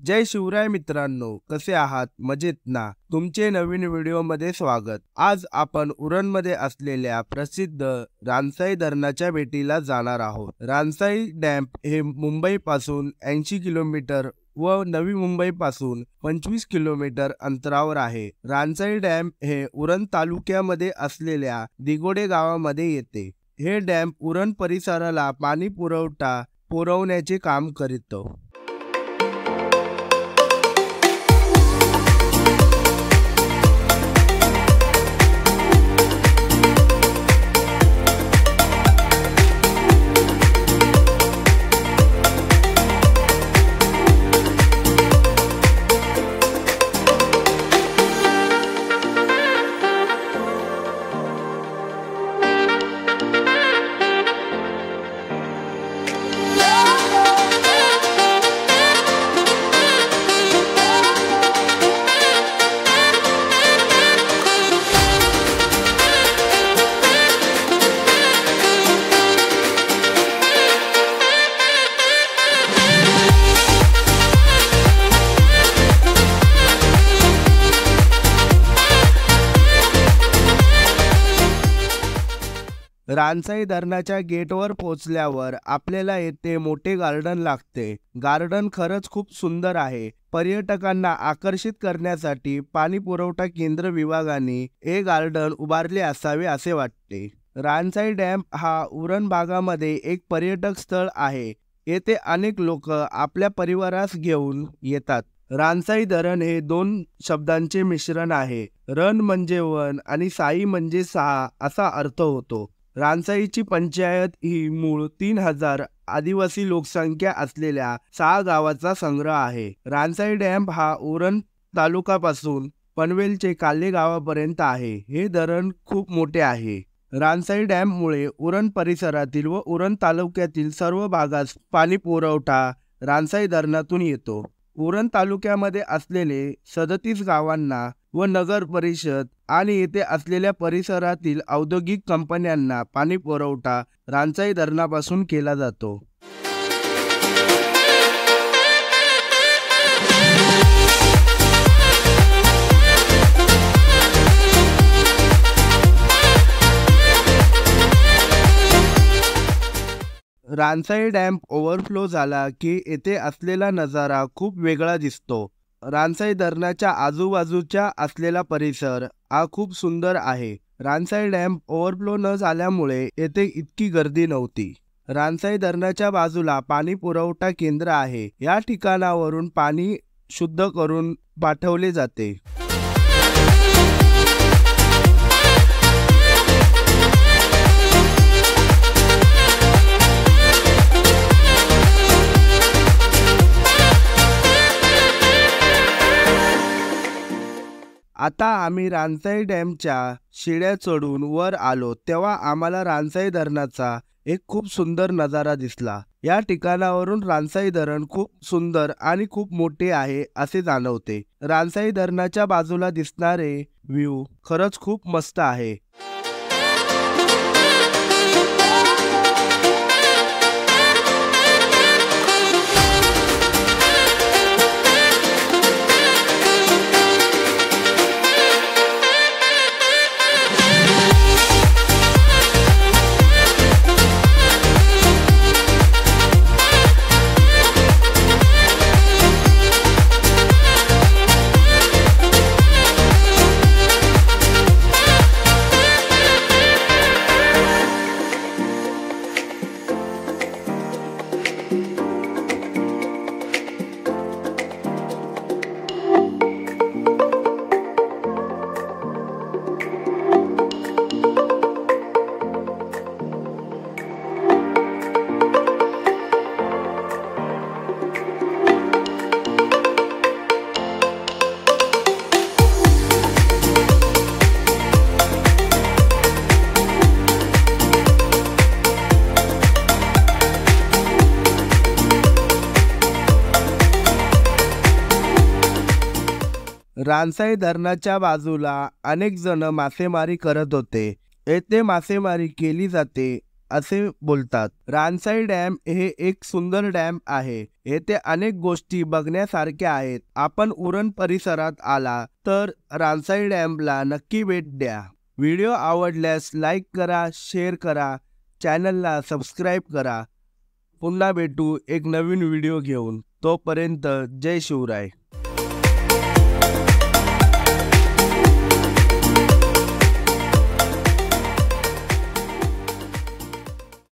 जय शिवराय मित्रांनो, कसे आहात? मजेत ना? तुमचे नवीन व्हिडिओमध्ये स्वागत। आज आपण उरणमध्ये असलेल्या प्रसिद्ध रानसाई धरणाच्या भेटीला जाणार आहोत। रानसाई डॅम हे मुंबईपासून 80 किलोमीटर व नवी मुंबईपासून 25 किलोमीटर अंतरावर आहे। रानसाई डॅम हे उरण तालुक्यामध्ये असलेल्या दिगोडे गावामध्ये येते। हे डॅम उरण परिसराला पाणी पुरवण्याचे काम करतो। रानसाई धरणाच्या गेटवर पोहोचल्यावर आपल्याला येथे मोठे गार्डन लागते। गार्डन खरंच खूप सुंदर आहे। पर्यटकांना आकर्षित करण्यासाठी पाणी पुरवठा केंद्र विभागाने हे गार्डन उभारले असावे असे वाटते। रानसाई डॅम हा उरण भागामध्ये एक पर्यटक स्थळ आहे। येथे अनेक लोक आपल्या परिवारास घेऊन येतात। रानसाई धरण हे दोन शब्दांचे मिश्रण आहे। रण म्हणजे वन आणि साई म्हणजे सहा असा अर्थ होतो। रानसाईची पंचायत ही मूळ 3000 आदिवासी लोकसंख्या असलेल्या 6 गावाचा संग्रह आहे। रानसाई डॅम हा उरण तालुक्यापासून पनवेलचे काल्हे गावापर्यंत आहे। हे धरण खूप मोठे आहे। रानसाई डॅम मुळे उरण परिसरातील व उरण तालुक्यातील सर्व भागास पाणी पुरवठा रानसाई धरणातून येतो। उरण तालुक्यामध्ये असलेले 37 गावांना व नगर परिषद आणि येथे असलेल्या परिसरातील औद्योगिक कंपन्यांना पाणी पुरवठा रानसाई धरणापासून केला जातो। रानसाई डॅम ओव्हरफ्लो झाला की येथे असलेला नजारा खूप वेगळा दिसतो। रानसाई धरणाच्या आजूबाजूचा असलेला परिसर हा खूप सुंदर आहे। रानसाई डॅम ओव्हरफ्लो न झाल्यामुळे येथे इतकी गर्दी नव्हती। रानसाई धरणाच्या बाजूला पाणी पुरवठा केंद्र आहे। या ठिकाणावरून पाणी शुद्ध करून पाठवले जाते। आता आम्ही रानसाई डॅमच्या शिड्या चढून वर आलो तेव्हा आम्हाला रानसाई धरणाचा एक खूप सुंदर नजारा दिसला। या ठिकाणावरून रानसाई धरण खूप सुंदर आणि खूप मोठे आहे असे जाणवते। रानसाई धरणाच्या बाजूला दिसणारे व्ह्यू खरंच खूप मस्त आहे। रानसाई धरणाच्या बाजूला अनेक जण मासेमारी करत होते। येथे मासेमारी केली जाते असे बोलतात. रानसाई डॅम हे एक सुंदर डॅम आहे. येथे अनेक गोष्टी बघण्यासारख्या आहेत. आपण उरण परिसरात आला तर रानसाई डॅमला नक्की भेट द्या. व्हिडिओ आवडल्यास लाईक करा, शेअर करा, चॅनलला सबस्क्राईब करा. पुन्हा भेटू एक नवीन व्हिडिओ घेऊन. तोपर्यंत जय शिवराय.